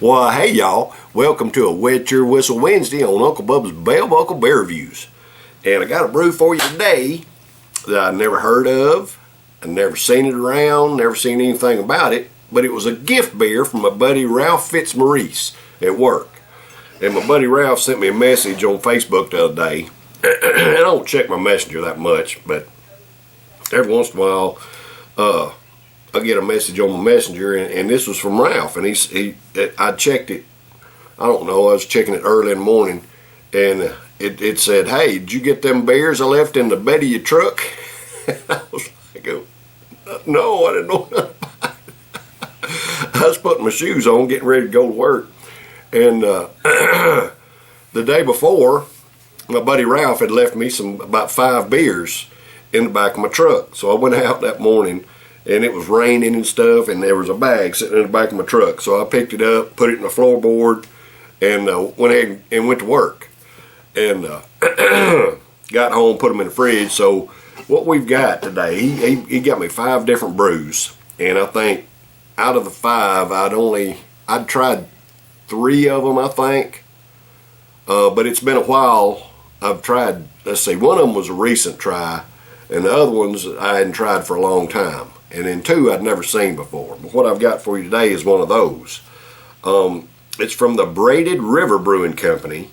Well, hey y'all, welcome to a Wet Your Whistle Wednesday on Uncle Bubba's Bell Buckle Bear Reviews. And I got a brew for you today that I never heard of. I've never seen it around, never seen anything about it, but it was a gift beer from my buddy Ralph Fitzmaurice at work. And my buddy Ralph sent me a message on Facebook the other day. I don't check my messenger that much, but every once in a while, I get a message on my messenger, and this was from Ralph, and I checked it. I don't know, I was checking it early in the morning, and it said, "Hey, did you get them beers I left in the bed of your truck?" And I was like, "No, I didn't know nothing about it." I was putting my shoes on, getting ready to go to work, and the day before, my buddy Ralph had left me about 5 beers in the back of my truck. So I went out that morning, and it was raining and stuff, and there was a bag sitting in the back of my truck. So I picked it up, put it in the floorboard, and went ahead and went to work. And got home, put them in the fridge. So what we've got today, he got me 5 different brews, and I think out of the 5, I'd tried 3 of them, I think. But it's been a while. I've tried, let's see, one of them was a recent try, and the other ones I hadn't tried for a long time. And then 2 I'd never seen before. But what I've got for you today is one of those. It's from the Braided River Brewing Company.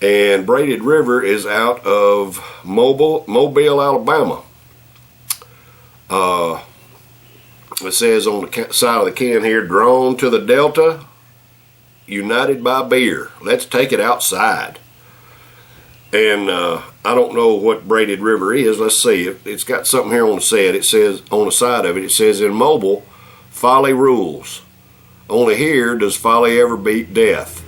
And Braided River is out of Mobile, Alabama. It says on the side of the can here, "Drawn to the Delta, united by beer. Let's take it outside." And I don't know what Braided River is. Let's see. It's got something here on the side. It says on the side of it. It says, "In Mobile, folly rules. Only here does folly ever beat death.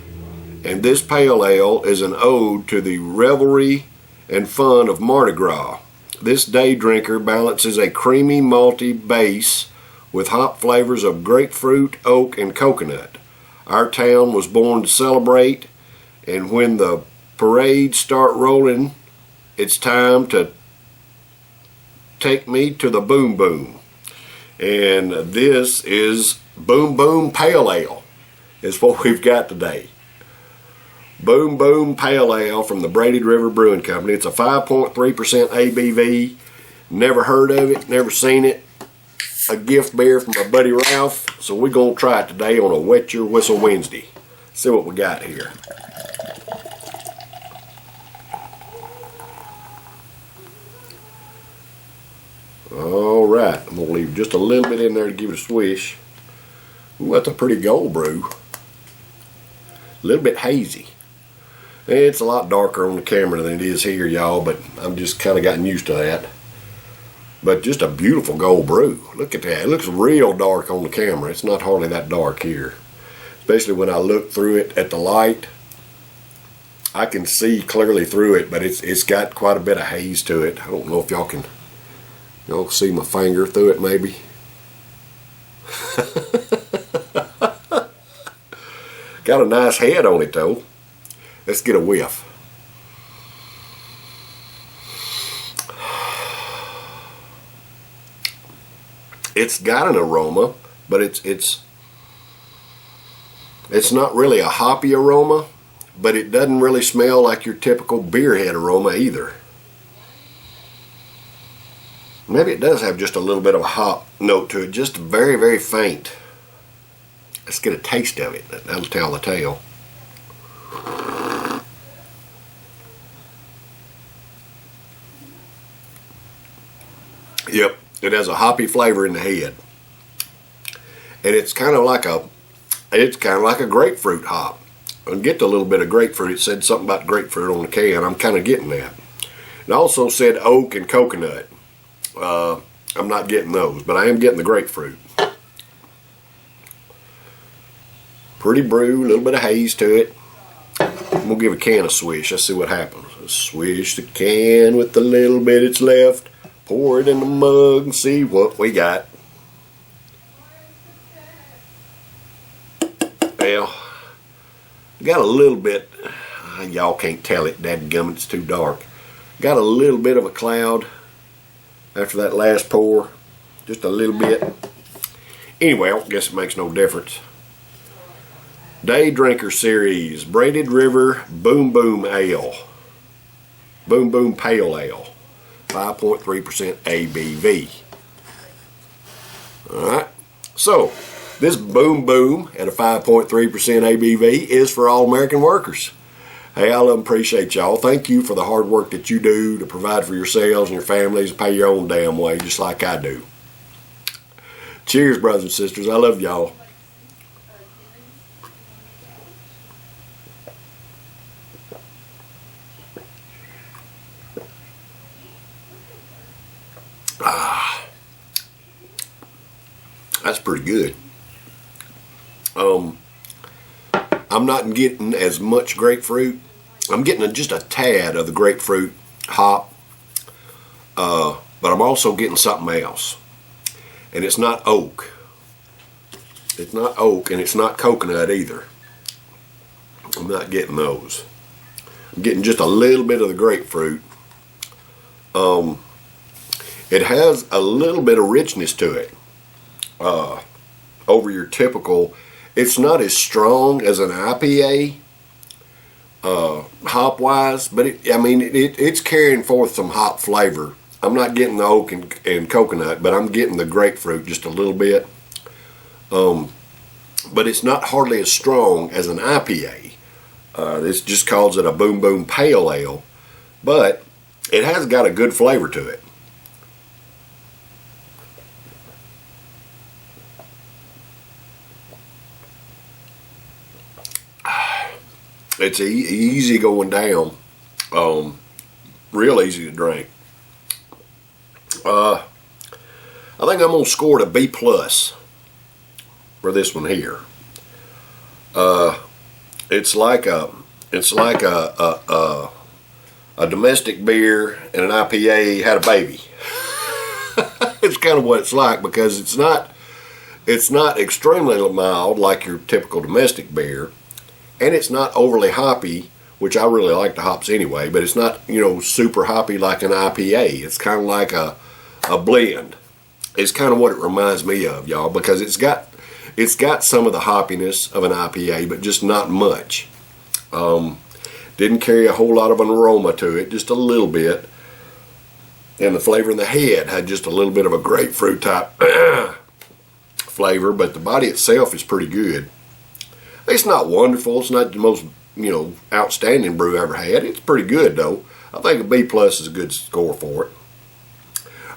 And this pale ale is an ode to the revelry and fun of Mardi Gras. This day drinker balances a creamy malty base with hop flavors of grapefruit, oak, and coconut. Our town was born to celebrate, and when the parades start rolling, it's time to take me to the Boom Boom." And this is Boom Boom Pale Ale is what we've got today. Boom Boom Pale Ale from the Braided River Brewing Company. It's a 5.3% ABV. Never heard of it, never seen it. A gift beer from my buddy Ralph. So we're going to try it today on a Wet Your Whistle Wednesday. See what we got here. All right, I'm going to leave just a little bit in there to give it a swish. Ooh, that's a pretty gold brew. A little bit hazy. It's a lot darker on the camera than it is here, y'all, but I'm just kind of gotten used to that. But just a beautiful gold brew. Look at that. It looks real dark on the camera. It's not hardly that dark here. Especially when I look through it at the light. I can see clearly through it, but it's got quite a bit of haze to it. I don't know if y'all can see my finger through it maybe. Got a nice head on it though. Let's get a whiff. It's got an aroma, but it's not really a hoppy aroma, but it doesn't really smell like your typical beer head aroma either. Maybe it does have just a little bit of a hop note to it, just very, very faint. Let's get a taste of it. That'll tell the tale. Yep, it has a hoppy flavor in the head, and it's kind of like a grapefruit hop. I get a little bit of grapefruit. It said something about grapefruit on the can. I'm kind of getting that. It also said oak and coconut. I'm not getting those, but I am getting the grapefruit. Pretty brew, a little bit of haze to it. I'm gonna give a can a swish. Let's see what happens. Let's swish the can with the little bit it's left. Pour it in the mug and see what we got. Well, got a little bit, y'all can't tell it, dadgummit, it's too dark. Got a little bit of a cloud after that last pour, just a little bit. Anyway, I guess it makes no difference. Day Drinker Series, Braided River Boom Boom Ale. Boom Boom Pale Ale. 5.3% ABV. Alright, so this Boom Boom at a 5.3% ABV is for all American workers. Hey, I love and appreciate y'all. Thank you for the hard work that you do to provide for yourselves and your families and pay your own damn way, just like I do. Cheers, brothers and sisters. I love y'all. That's pretty good. I'm not getting as much grapefruit. I'm getting just a tad of the grapefruit hop, but I'm also getting something else. And it's not oak. It's not oak, and it's not coconut either. I'm not getting those. I'm getting just a little bit of the grapefruit. It has a little bit of richness to it. Over your typical, it's not as strong as an IPA hop wise, but it's carrying forth some hop flavor. I'm not getting the oak and coconut, but I'm getting the grapefruit just a little bit. But it's not hardly as strong as an IPA. This just calls it a Boom Boom Pale Ale, but it has got a good flavor to it. It's easy going down, real easy to drink. I think I'm gonna score it a B plus for this one here. It's like a domestic beer and an IPA had a baby. It's kind of what it's like, because it's not extremely mild like your typical domestic beer. And it's not overly hoppy, which I really like the hops anyway, but it's not, super hoppy like an IPA. It's kind of like a blend. It's kind of what it reminds me of, y'all, because it's got some of the hoppiness of an IPA, but just not much. Didn't carry a whole lot of an aroma to it, just a little bit. And the flavor in the head had just a little bit of a grapefruit type flavor, but the body itself is pretty good. It's not wonderful. It's not the most, outstanding brew I ever had. It's pretty good, though. I think a B plus is a good score for it.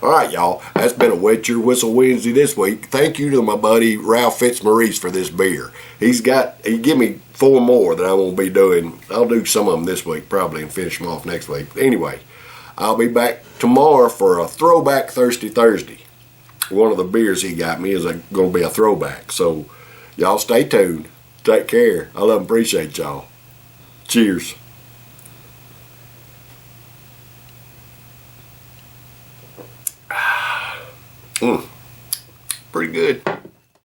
All right, y'all. That's been a Wet Your Whistle Wednesday this week. Thank you to my buddy Ralph Fitzmaurice for this beer. He gave me 4 more that I won't be doing. I'll do some of them this week probably and finish them off next week. But anyway, I'll be back tomorrow for a Throwback Thirsty Thursday. One of the beers he got me is going to be a throwback. So, y'all stay tuned. Take care. I love and appreciate y'all. Cheers. Pretty good.